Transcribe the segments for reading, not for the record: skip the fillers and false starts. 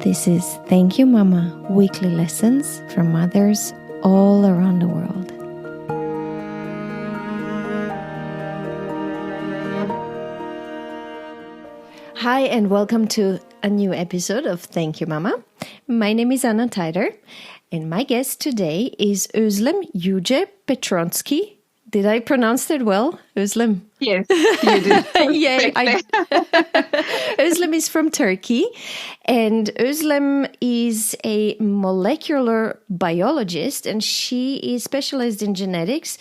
This is Thank You Mama, weekly lessons from mothers all around the world. Hi, and welcome to a new episode of Thank You Mama. My name is Anna Teider, and my guest today is Özlem Yüce Petronczki. Did I pronounce that well, Özlem? Yes, you did. Yay! Özlem is from Turkey, and Özlem is a molecular biologist, and she is specialized in genetics,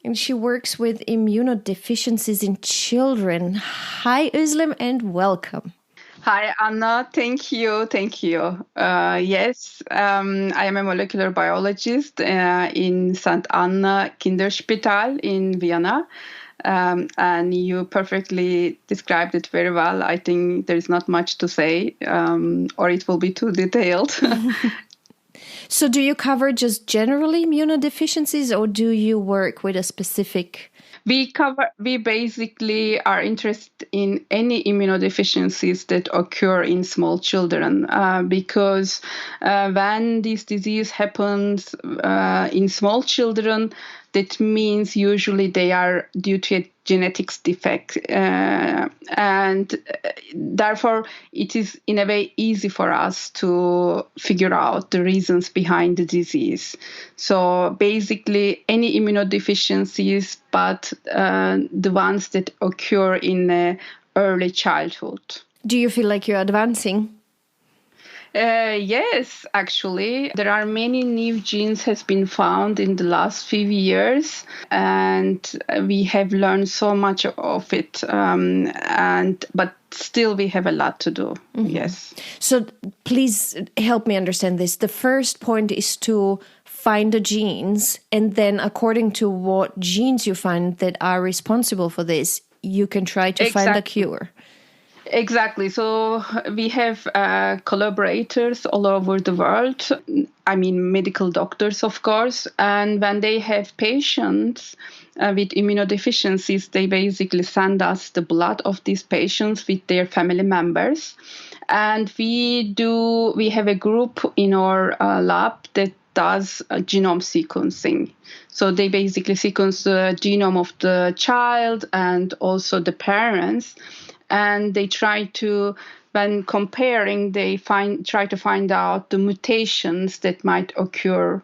and she works with immunodeficiencies in children. Hi, Özlem, and welcome. Hi, Anna. Thank you. Yes, I am a molecular biologist in St. Anna Kinderspital in Vienna. And you perfectly described it very well. I think there is not much to say, or it will be too detailed. So do you cover just generally immunodeficiencies, or do you work with a specific... We basically are interested in any immunodeficiencies that occur in small children because when this disease happens in small children, that means usually they are due to a genetics defect. And therefore, it is in a way easy for us to figure out the reasons behind the disease. So basically, any immunodeficiencies, but the ones that occur in early childhood. Do you feel like you're advancing? Yes, actually, there are many new genes has been found in the last few years, and we have learned so much of it. But still, we have a lot to do. Mm-hmm. Yes. So please help me understand this. The first point is to find the genes, and then according to what genes you find that are responsible for this, you can try to find a cure. Exactly. So we have collaborators all over the world. I mean, medical doctors, of course. And when they have patients with immunodeficiencies, they basically send us the blood of these patients with their family members. And we have a group in our lab that does genome sequencing. So they basically sequence the genome of the child and also the parents. And they try to, when comparing, try to find out the mutations that might occur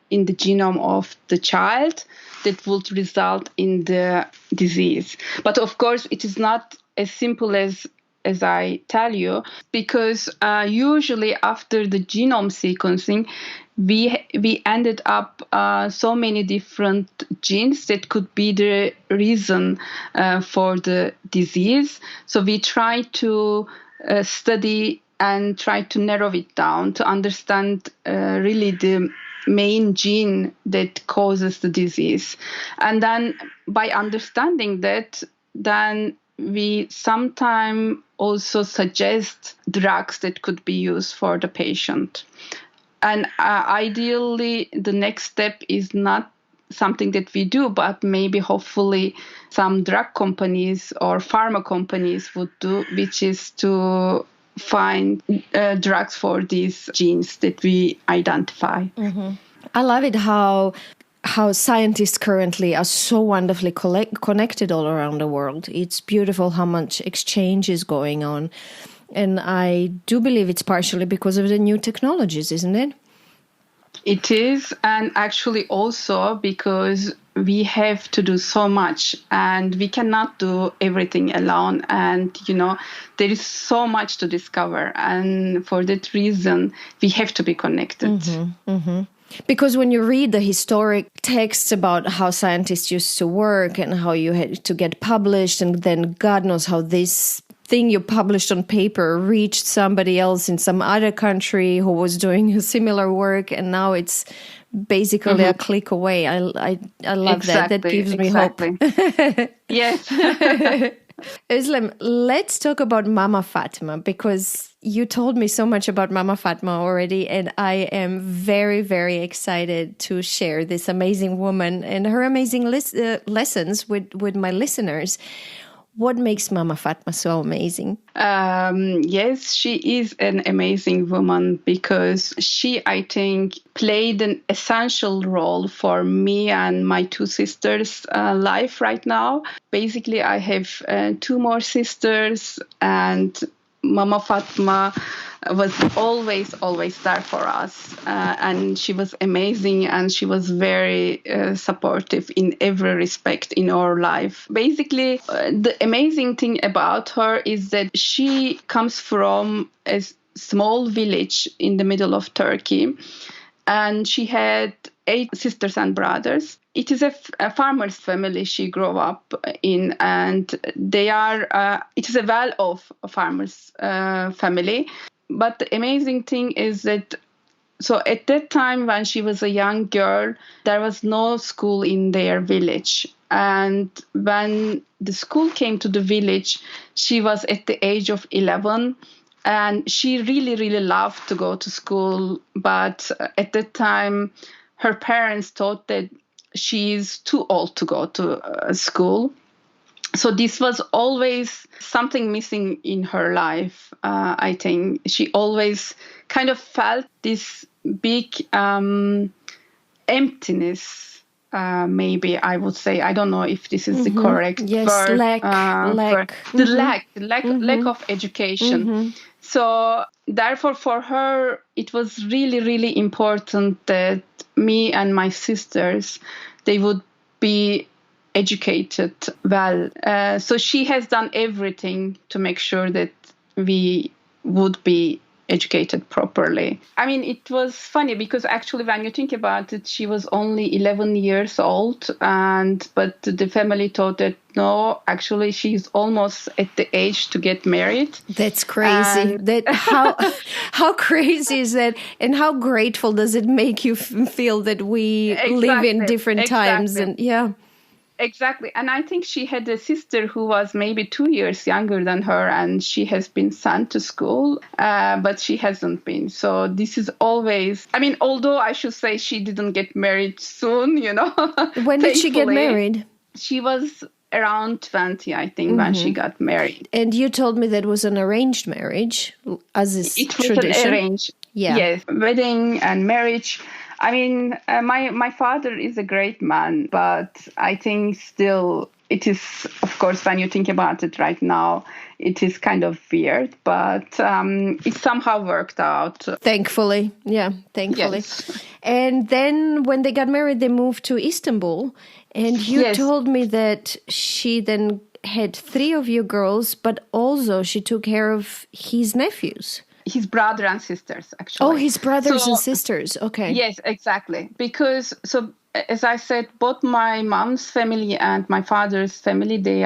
in the genome of the child that would result in the disease. But of course, it is not as simple as I tell you, because usually after the genome sequencing, we ended up so many different genes that could be the reason for the disease. So we try to study and try to narrow it down to understand really the main gene that causes the disease. And then by understanding that, then we sometimes also suggest drugs that could be used for the patient. And ideally, the next step is not something that we do, but maybe hopefully some drug companies or pharma companies would do, which is to find drugs for these genes that we identify. Mm-hmm. I love it how scientists currently are so wonderfully connected all around the world. It's beautiful how much exchange is going on. And I do believe it's partially because of the new technologies, isn't it? It is, and actually also because we have to do so much and we cannot do everything alone. And, there is so much to discover. And for that reason, we have to be connected. Mm-hmm, mm-hmm. Because when you read the historic texts about how scientists used to work and how you had to get published, and then God knows how this thing you published on paper reached somebody else in some other country who was doing similar work, and now it's basically a click away. I love that. That gives me hope. Yes. Özlem, let's talk about Mama Fatma, because you told me so much about Mama Fatma already, and I am very, very excited to share this amazing woman and her amazing lessons with my listeners. What makes Mama Fatma so amazing? Yes, she is an amazing woman because she, I think, played an essential role for me and my two sisters' life right now. Basically, I have two more sisters, and Mama Fatma was always there for us. And she was amazing, and she was very supportive in every respect in our life. Basically, the amazing thing about her is that she comes from a small village in the middle of Turkey, and she had 8 sisters and brothers. It is a farmer's family she grew up in, and they are. It is a well-off farmer's family. But the amazing thing is that, so at that time when she was a young girl, there was no school in their village. And when the school came to the village, she was at the age of 11. And she really, really loved to go to school. But at that time, her parents thought that she's too old to go to school. So this was always something missing in her life. I think she always kind of felt this big emptiness. Maybe I would say, I don't know if this is the correct word. Lack. The lack of education. So therefore, for her, it was really, really important that me and my sisters, they would be educated well. So she has done everything to make sure that we would be educated properly. I mean, it was funny because actually when you think about it, she was only 11 years old, but the family thought that no, actually she's almost at the age to get married. That's crazy. How crazy is that? And how grateful does it make you feel that we live in different times? And yeah. Exactly. And I think she had a sister who was maybe 2 years younger than her, and she has been sent to school, but she hasn't been. So this is always, I mean, although I should say she didn't get married soon, you know. When did she get married? She was around 20, I think, when she got married. And you told me that was an arranged marriage, as is tradition. It was an arranged, yes, wedding and marriage. I mean, my father is a great man, but I think still it is, of course, when you think about it right now, it is kind of weird, but it somehow worked out. Thankfully. Yeah, thankfully. Yes. And then when they got married, they moved to Istanbul. And you told me that she then had 3 of you girls, but also she took care of his nephews. His brother and sisters, actually. Oh, his brothers and sisters. Okay. Yes, exactly. Because, so as I said, both my mom's family and my father's family, they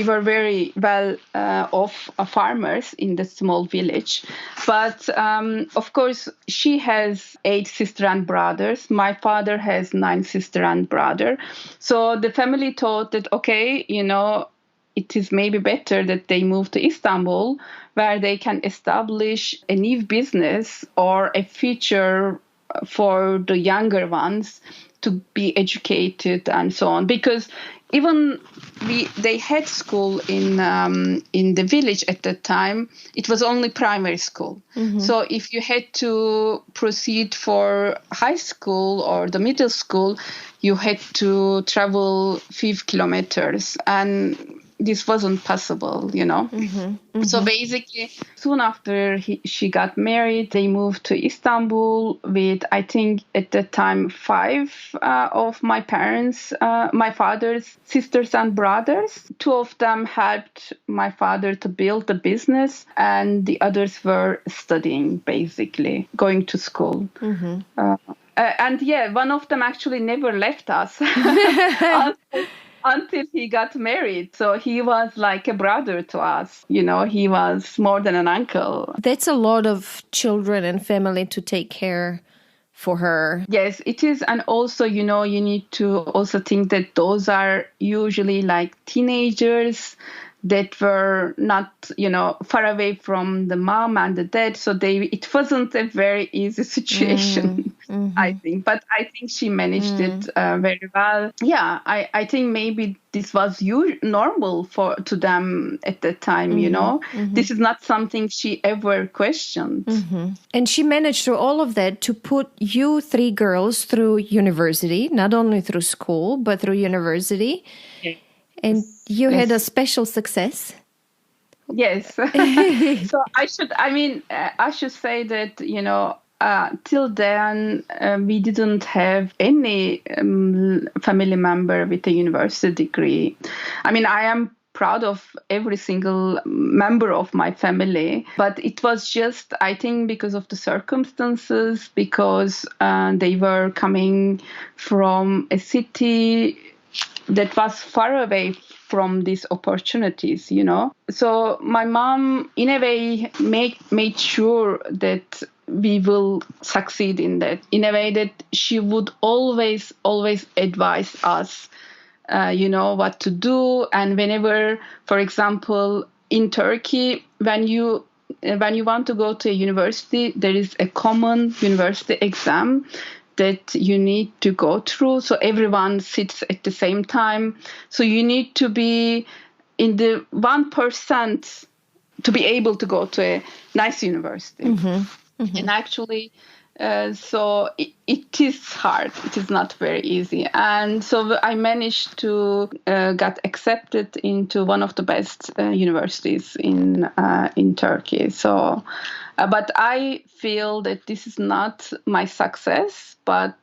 were very well off farmers in the small village. But of course, she has 8 sisters and brothers. My father has 9 sisters and brother. So the family thought that, okay, you know, it is maybe better that they move to Istanbul, where they can establish a new business or a future for the younger ones to be educated and so on. Because even they had school in the village at that time, it was only primary school. So if you had to proceed for high school or the middle school, you had to travel 5 kilometers, and this wasn't possible, you know. So basically, soon after she got married, they moved to Istanbul with, I think at that time, 5 of my parents, my father's sisters and brothers. 2 of them helped my father to build the business, and the others were studying, basically, going to school. And yeah, one of them actually never left us. Until he got married. So he was like a brother to us. You know, he was more than an uncle. That's a lot of children and family to take care for her. Yes, it is. And also, you know, you need to also think that those are usually like teenagers. that were not, far away from the mom and the dad. So it wasn't a very easy situation, I think. But I think she managed it very well. Yeah, I think maybe this was normal to them at that time, This is not something she ever questioned. And she managed through all of that to put you 3 girls through university, not only through school, but through university. Yes. And you had a special success. Yes. So I should say that, till then, we didn't have any family member with a university degree. I mean, I am proud of every single member of my family, but it was just, I think, because of the circumstances, because they were coming from a city that was far away from these opportunities, So my mom, in a way, made sure that we will succeed in that, in a way that she would always advise us, what to do. And whenever, for example, in Turkey, when you want to go to a university, there is a common university exam that you need to go through. So everyone sits at the same time. So you need to be in the 1% to be able to go to a nice university. And actually, so it is hard. It is not very easy. And so I managed to get accepted into one of the best universities in Turkey. So, but I feel that this is not my success, but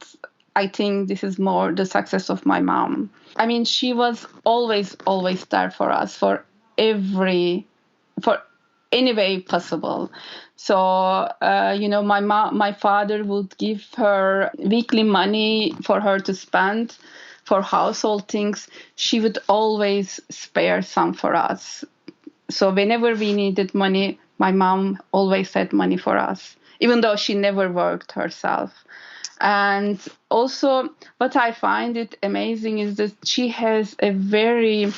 I think this is more the success of my mom. I mean, she was always there for us, for any way possible. So, my father would give her weekly money for her to spend for household things. She would always spare some for us. So whenever we needed money, my mom always had money for us, even though she never worked herself. And also, what I find it amazing is that she has a very,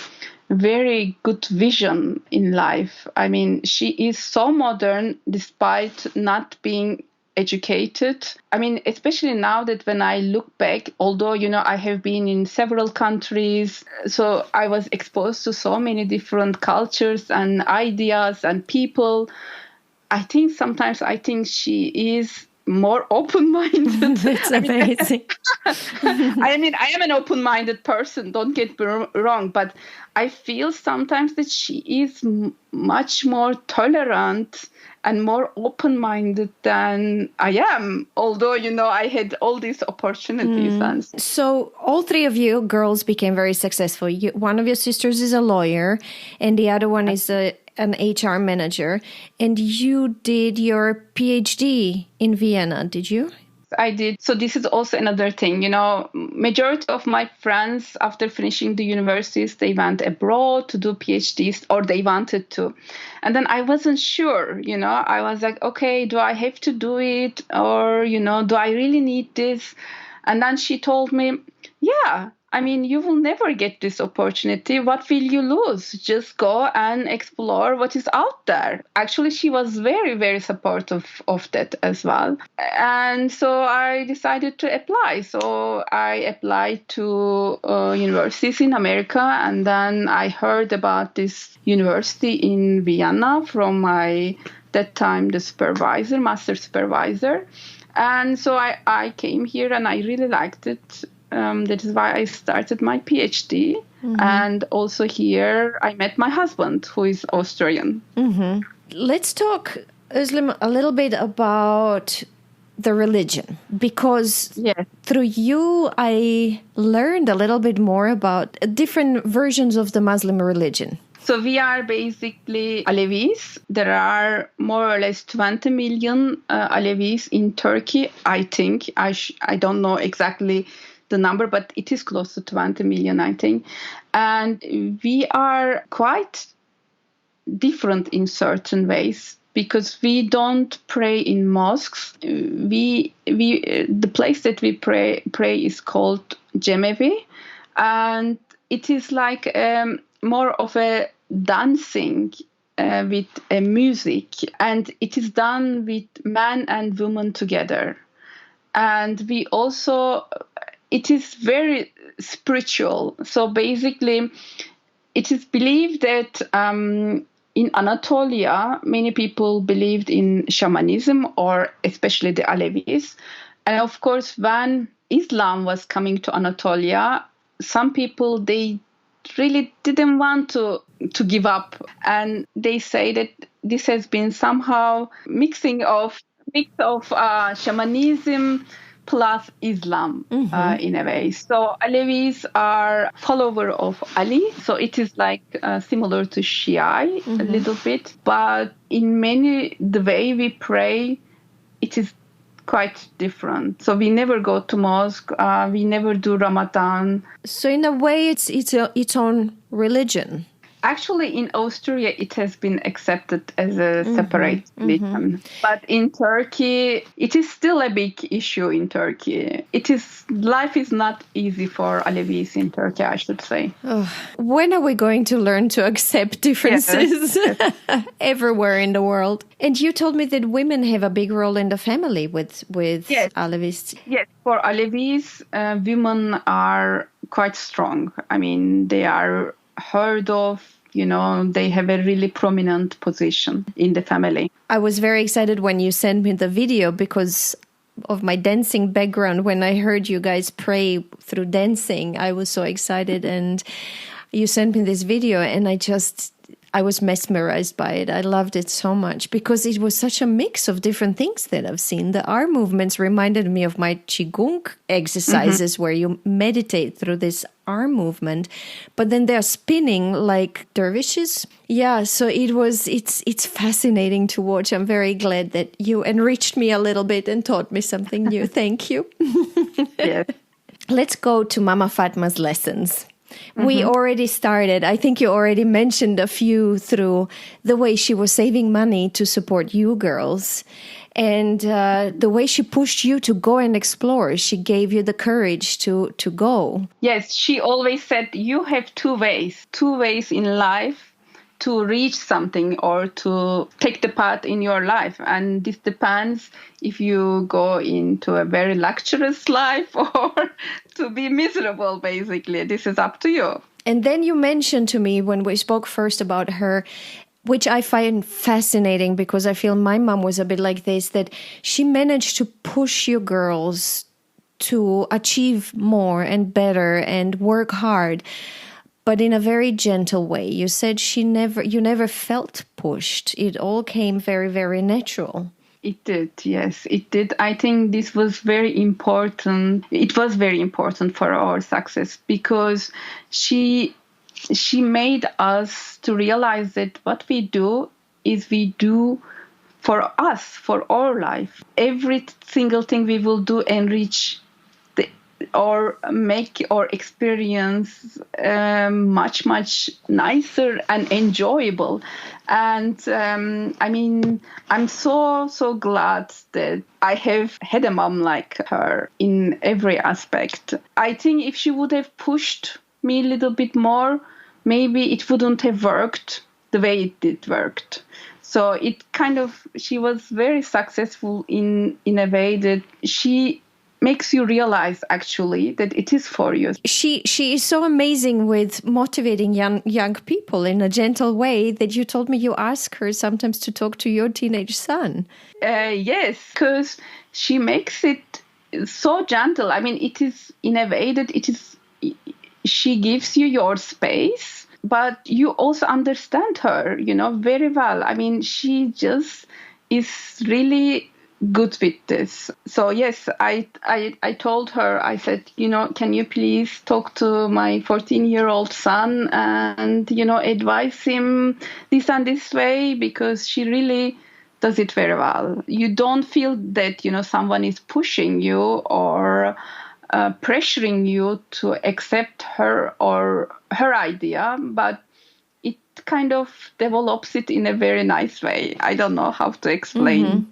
very good vision in life. I mean, she is so modern despite not being educated. I mean, especially now that when I look back, although, I have been in several countries, so I was exposed to so many different cultures and ideas and people. I think she is more open-minded. That's amazing. I mean, I am an open-minded person, don't get me wrong, but I feel sometimes that she is much more tolerant and more open-minded than I am, although, I had all these opportunities. So all 3 of you girls became very successful. One of your sisters is a lawyer, and the other one is an HR manager. And you did your PhD in Vienna, did you? I did. So this is also another thing, majority of my friends, after finishing the universities, they went abroad to do PhDs, or they wanted to. And then I wasn't sure, I was like, okay, do I have to do it? Or, do I really need this? And then she told me, yeah, I mean, you will never get this opportunity. What will you lose? Just go and explore what is out there. Actually, she was very, very supportive of that as well. And so I decided to apply. So I applied to universities in America. And then I heard about this university in Vienna from that time, the master supervisor. And so I came here and I really liked it. That is why I started my PhD. And also here I met my husband, who is Austrian. Let's talk, Özlem, a little bit about the religion, because through you I learned a little bit more about different versions of the Muslim religion. So we are basically Alevis. There are more or less 20 million Alevis in Turkey, I think. I don't know exactly the number, but it is close to 20 million, I think. And we are quite different in certain ways, because we don't pray in mosques. The place that we pray is called Cemevi, and it is like more of a dancing with music, and it is done with man and woman together. And we also, it is very spiritual. So basically, it is believed that in Anatolia, many people believed in shamanism, or especially the Alevis. And of course, when Islam was coming to Anatolia, some people, they really didn't want to give up. And they say that this has been somehow mix of shamanism plus Islam in a way. So Alevis are follower of Ali. So it is like similar to Shia a little bit. But in the way we pray, it is quite different. So we never go to mosque. We never do Ramadan. So in a way, it's its own religion. Actually, in Austria, it has been accepted as a separate religion. But in Turkey, it is still a big issue in Turkey. Life is not easy for Alevis in Turkey, I should say. Oh, when are we going to learn to accept differences everywhere in the world? And you told me that women have a big role in the family with Yes. Alevis. Yes, for Alevis, women are quite strong. I mean, they are heard of, they have a really prominent position in the family. I was very excited when you sent me the video because of my dancing background. When I heard you guys pray through dancing, I was so excited, and you sent me this video, and I was mesmerized by it. I loved it so much because it was such a mix of different things that I've seen. The arm movements reminded me of my Qigong exercises where you meditate through this arm movement, but then they're spinning like dervishes. Yeah, so it's fascinating to watch. I'm very glad that you enriched me a little bit and taught me something new. Thank you. Yes. Let's go to Mama Fatma's lessons. We already started. I think you already mentioned a few through the way she was saving money to support you girls, and the way she pushed you to go and explore. She gave you the courage to go. Yes, she always said you have two ways in life to reach something or to take the path in your life. And this depends if you go into a very luxurious life or to be miserable, basically. This is up to you. And then you mentioned to me when we spoke first about her, which I find fascinating because I feel my mom was a bit like this, that she managed to push you girls to achieve more and better and work hard, but in a very gentle way. You said you never felt pushed. It all came very, very natural. It did, yes, it did. I think this was very important. It was very important for our success because she made us to realize that what we do is we do for us, for our life. Every single thing we will do enrich or make our experience much, much nicer and enjoyable. And I'm so glad that I have had a mom like her in every aspect. I think if she would have pushed me a little bit more, maybe it wouldn't have worked the way it did worked. So she was very successful in a way that she makes you realize actually that it is for you. She is so amazing with motivating young people in a gentle way that you told me you ask her sometimes to talk to your teenage son. Yes, because she makes it so gentle. I mean, it is in a way that she gives you your space, but you also understand her, very well. I mean, she just is really good with this. So yes, I told her, I said, can you please talk to my 14-year-old son and, advise him this and this way, because she really does it very well. You don't feel that, someone is pushing you or pressuring you to accept her or her idea, but it kind of develops it in a very nice way. I don't know how to explain.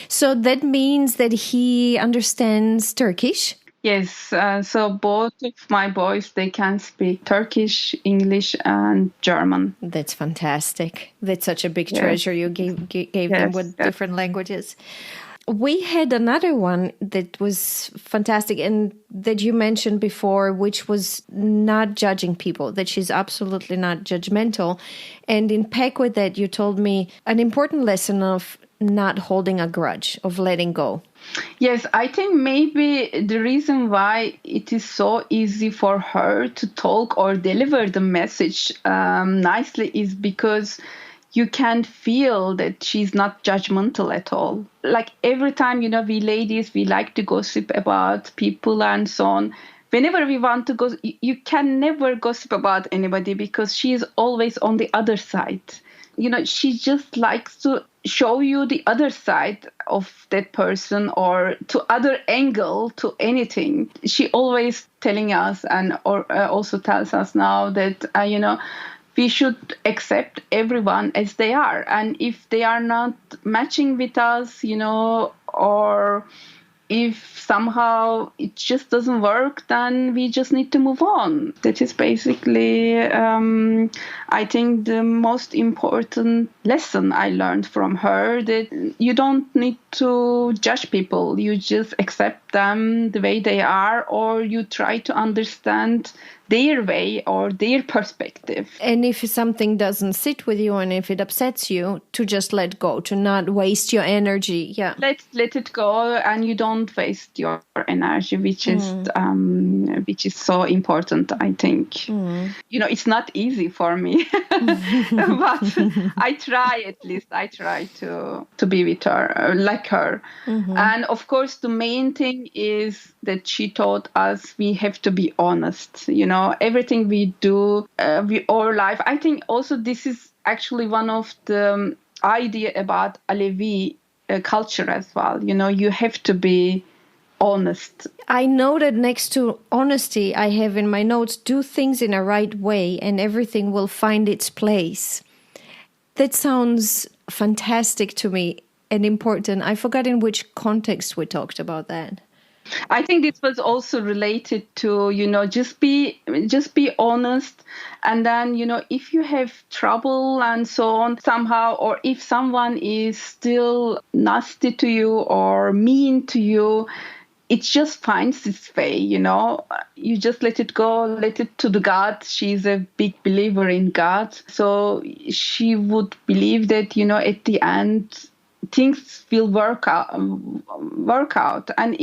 So that means that he understands Turkish? Yes, so both of my boys, they can speak Turkish, English, and German. That's fantastic. That's such a big Yes, treasure you gave them yes, with yes. different languages. We had another one that was fantastic and that you mentioned before, which was not judging people, that she's absolutely not judgmental. And in pack with that, you told me an important lesson of not holding a grudge, of letting go. Yes, I think maybe the reason why it is so easy for her to talk or deliver the message nicely is because you can feel that she's not judgmental at all. Like every time, we ladies, we like to gossip about people and so on. Whenever we want to go, you can never gossip about anybody because she is always on the other side. She just likes to show you the other side of that person or to other angle to anything. She always telling us and or also tells us now that, we should accept everyone as they are. And if they are not matching with us, or if somehow it just doesn't work, then we just need to move on. That is basically, I think, the most important lesson I learned from her, that you don't need to judge people. You just accept them the way they are, or you try to understand their way or their perspective. And if something doesn't sit with you and if it upsets you, to just let go, to not waste your energy. Yeah. Let it go, and you don't waste your energy, which is so important, I think. It's not easy for me, but I try, at least I try to be with her, like her. And of course, the main thing is that she taught us we have to be honest. Everything we do, our life. I think also this is actually one of the idea about Alevi culture as well. You have to be honest. I know that next to honesty, I have in my notes, do things in a right way and everything will find its place. That sounds fantastic to me and important. I forgot in which context we talked about that. I think this was also related to, just be honest. And then, if you have trouble and so on somehow, or if someone is still nasty to you or mean to you, it just finds its way, you just let it go, let it to the God. She's a big believer in God. So she would believe that, at the end, things will work out, and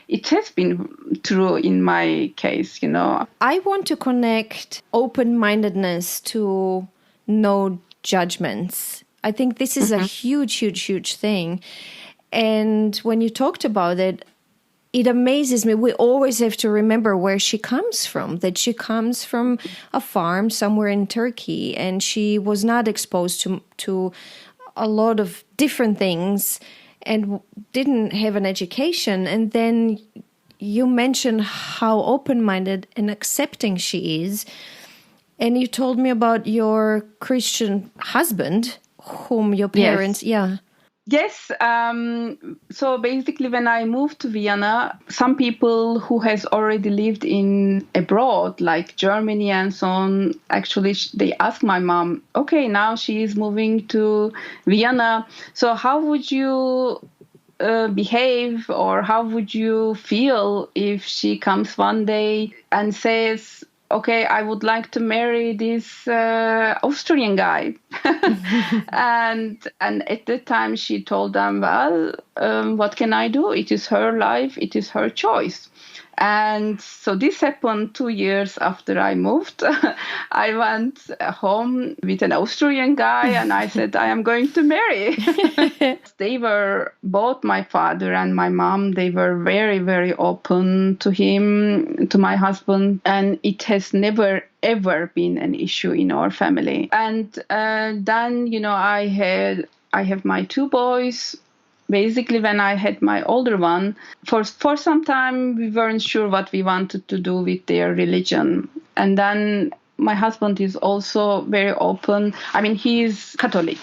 it has been true in my case. I want to connect open-mindedness to no judgments. I think this is a huge thing. And when you talked about it, it amazes me. We always have to remember where she comes from, that she comes from a farm somewhere in Turkey, and she was not exposed to a lot of different things and didn't have an education. And then you mentioned how open-minded and accepting she is. And you told me about your Christian husband, whom your parents, Yes. So basically, when I moved to Vienna, some people who has already lived in abroad, like Germany and so on, actually they asked my mom, okay, now she is moving to Vienna. So how would you behave, or how would you feel if she comes one day and says, okay, I would like to marry this Austrian guy. And at the time she told them, well, what can I do? It is her life. It is her choice. And so this happened 2 years after I moved. I went home with an Austrian guy and I said, I am going to marry. They were, both my father and my mom, they were very, very open to him, to my husband. And it has never, ever been an issue in our family. And then, I have my 2 boys. Basically, when I had my older one, for some time, we weren't sure what we wanted to do with their religion. And then my husband is also very open. He is Catholic.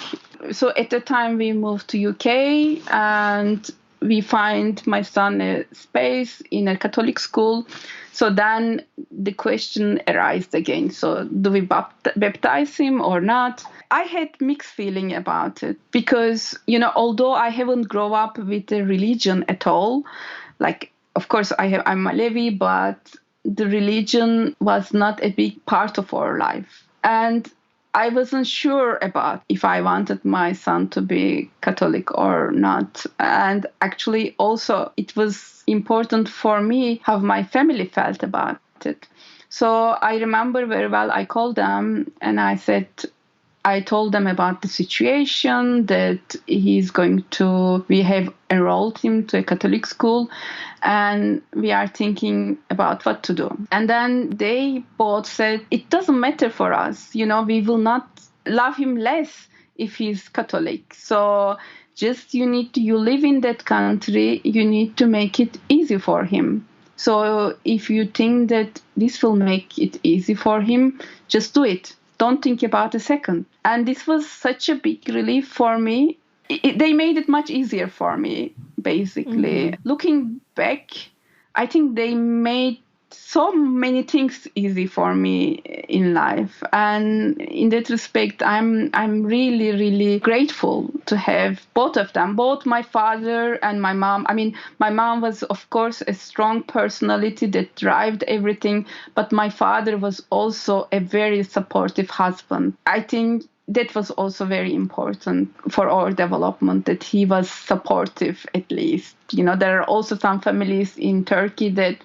So at the time we moved to UK, and we find my son a space in a Catholic school. So then the question arises again. So do we baptize him or not? I had mixed feeling about it because, although I haven't grown up with a religion at all, like, of course, I'm a Levi, but the religion was not a big part of our life. And I wasn't sure about if I wanted my son to be Catholic or not. And actually, also, it was important for me how my family felt about it. So I remember very well, I called them and I told them about the situation, that we have enrolled him to a Catholic school and we are thinking about what to do. And then they both said, it doesn't matter for us. We will not love him less if he's Catholic. So just you live in that country, you need to make it easy for him. So if you think that this will make it easy for him, just do it. Don't think about a second. And this was such a big relief for me. They made it much easier for me, basically. Mm-hmm. Looking back, I think they made so many things easy for me in life. And in that respect, I'm really, really grateful to have both of them, both my father and my mom. I mean, my mom was, of course, a strong personality that drove everything, but my father was also a very supportive husband. I think that was also very important for our development, that he was supportive at least. There are also some families in Turkey that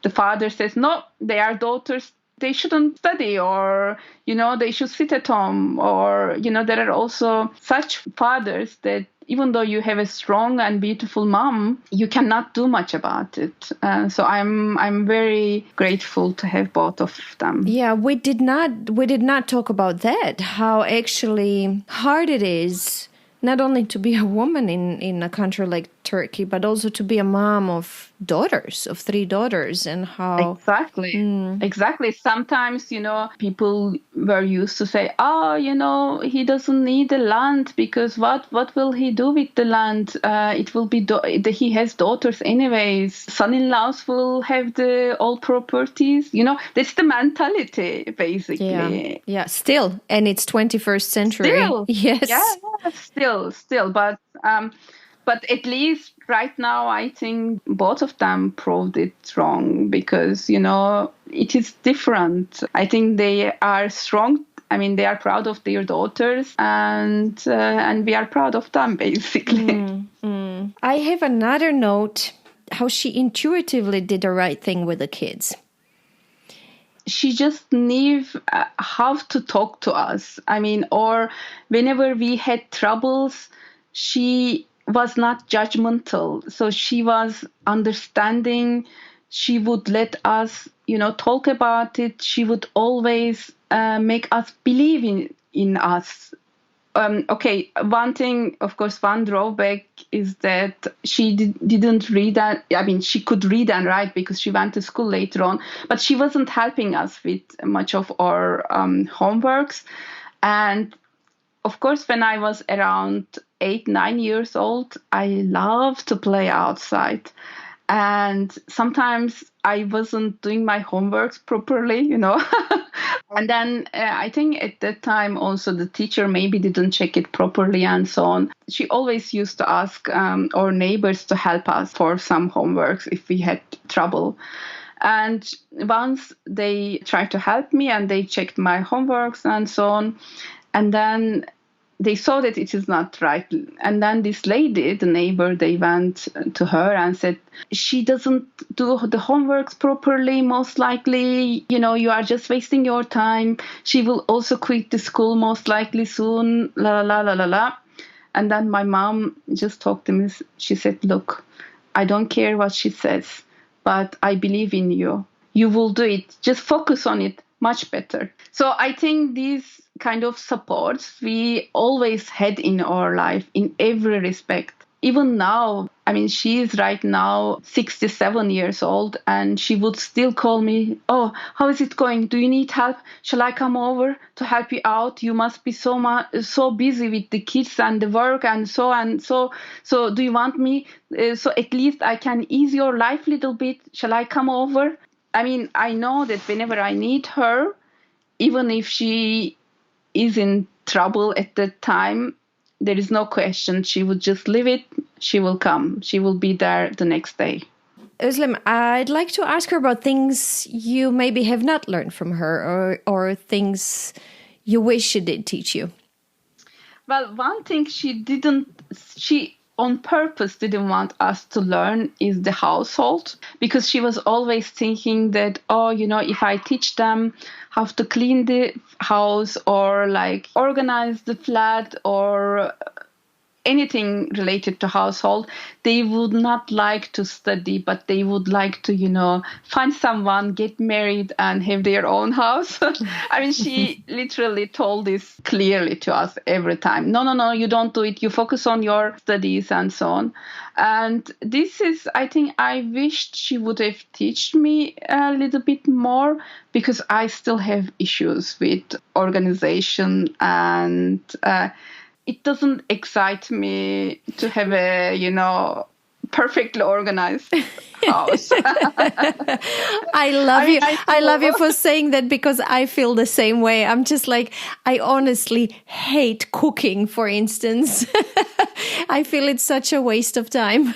the father says, no, they are daughters, they shouldn't study, or, they should sit at home. Or, there are also such fathers that even though you have a strong and beautiful mom, you cannot do much about it. So I'm very grateful to have both of them. Yeah, we did not talk about that, how actually hard it is not only to be a woman in a country like Turkey, but also to be a mom of 3 daughters, and how... Exactly. Sometimes, people were used to say, he doesn't need the land because what will he do with the land? It will be, he has daughters anyways. Son-in-laws will have all properties. That's the mentality, basically. Yeah, still. And it's 21st century. Still. Yes. Yeah, still. But at least right now, I think both of them proved it wrong because, it is different. I think they are strong. I mean, they are proud of their daughters and we are proud of them, basically. I have another note, how she intuitively did the right thing with the kids. She just knew how to talk to us. I mean, or whenever we had troubles, she was not judgmental. So she was understanding. She would let us, talk about it. She would always make us believe in us. One thing, of course, one drawback is that she didn't read. She could read and write because she went to school later on, but she wasn't helping us with much of our homeworks. And of course, when I was around 8-9 years old, I loved to play outside. And sometimes I wasn't doing my homeworks properly, And then I think at that time also the teacher maybe didn't check it properly and so on. She always used to ask our neighbors to help us for some homeworks if we had trouble. And once they tried to help me and they checked my homeworks and so on. And then they saw that it is not right. And then this lady, the neighbor, they went to her and said, she doesn't do the homeworks properly, most likely. You are just wasting your time. She will also quit the school most likely soon, la la la la la. And then my mom just talked to me. She said, look, I don't care what she says, but I believe in you. You will do it. Just focus on it much better. So I think these kind of supports we always had in our life in every respect. Even now, I mean, she is right now 67 years old, and she would still call me, "Oh, how is it going? Do you need help? Shall I come over to help you out? You must be so busy with the kids and the work and so and so. So do you want me? So at least I can ease your life a little bit. Shall I come over?" I mean, I know that whenever I need her, even if she is in trouble at that time, there is no question. She would just leave it. She will come. She will be there the next day. Özlem, I'd like to ask her about things you maybe have not learned from her, or things you wish she did teach you. Well, one thing she on purpose didn't want us to learn is the household, because she was always thinking that, if I teach them how to clean the house or like organize the flat or anything related to household, they would not like to study, but they would like to, find someone, get married, and have their own house. I mean, she literally told this clearly to us every time. No, you don't do it. You focus on your studies and so on. And this is, I think, I wished she would have taught me a little bit more, because I still have issues with organization, and it doesn't excite me to have a, perfectly organized house. I love you for saying that, because I feel the same way. I'm just like, I honestly hate cooking, for instance. I feel it's such a waste of time.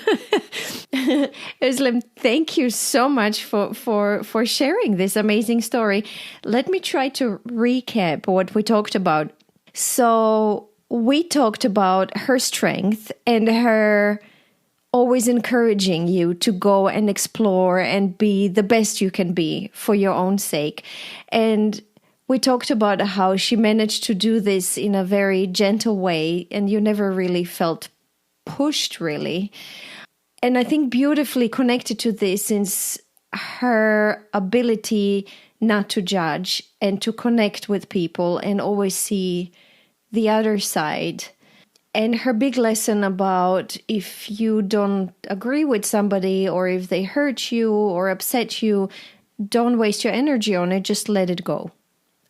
Özlem, thank you so much for sharing this amazing story. Let me try to recap what we talked about. So we talked about her strength and her always encouraging you to go and explore and be the best you can be for your own sake. And we talked about how she managed to do this in a very gentle way, and you never really felt pushed, really. And I think beautifully connected to this is her ability not to judge and to connect with people and always see the other side. And her big lesson about, if you don't agree with somebody, or if they hurt you or upset you, don't waste your energy on it. Just let it go.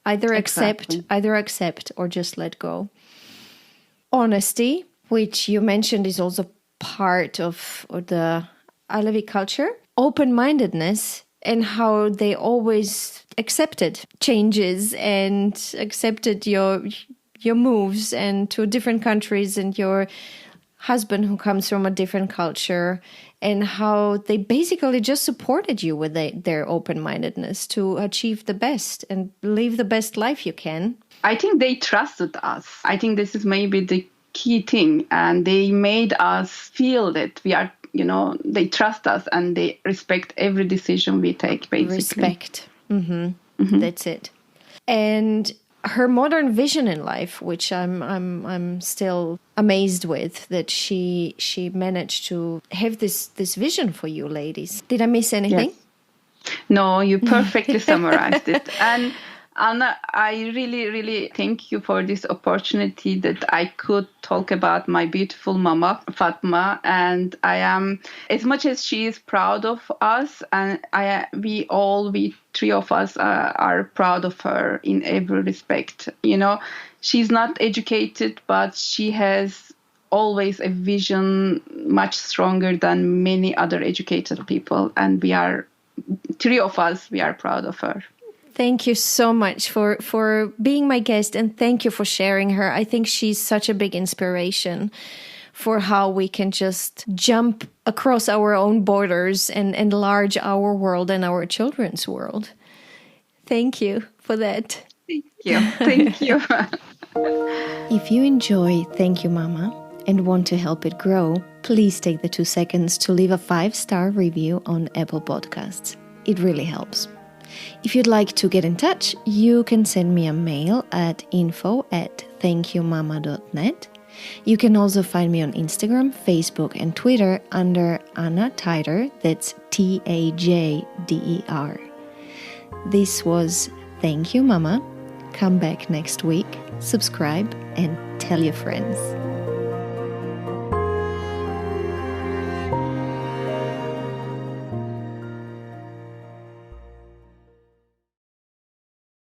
Either accept or just let go. Honesty, which you mentioned is also part of the Alevi culture. Open-mindedness, and how they always accepted changes and accepted your moves and to different countries, and your husband who comes from a different culture, and how they basically just supported you with their open-mindedness to achieve the best and live the best life you can. I think they trusted us. I think this is maybe the key thing, and they made us feel that we are, they trust us and they respect every decision we take, basically. Respect. That's it. And her modern vision in life, which I'm still amazed with, that she managed to have this vision for you ladies. Did I miss anything? Yes. No, you perfectly summarized it. And Anna, I really, really thank you for this opportunity that I could talk about my beautiful mama, Fatma. And I am, as much as she is proud of us, and we three of us are proud of her in every respect. She's not educated, but she has always a vision much stronger than many other educated people. And three of us, we are proud of her. Thank you so much for being my guest, and thank you for sharing her. I think she's such a big inspiration for how we can just jump across our own borders and enlarge our world and our children's world. Thank you for that. Thank you. If you enjoy Thank You Mama and want to help it grow, please take the 2 seconds to leave a 5-star review on Apple Podcasts. It really helps. If you'd like to get in touch, you can send me a mail at info@thankyouMama.net. You can also find me on Instagram, Facebook, and Twitter under Anna Tajder, that's Tajder. This was Thank You Mama. Come back next week, subscribe, and tell your friends.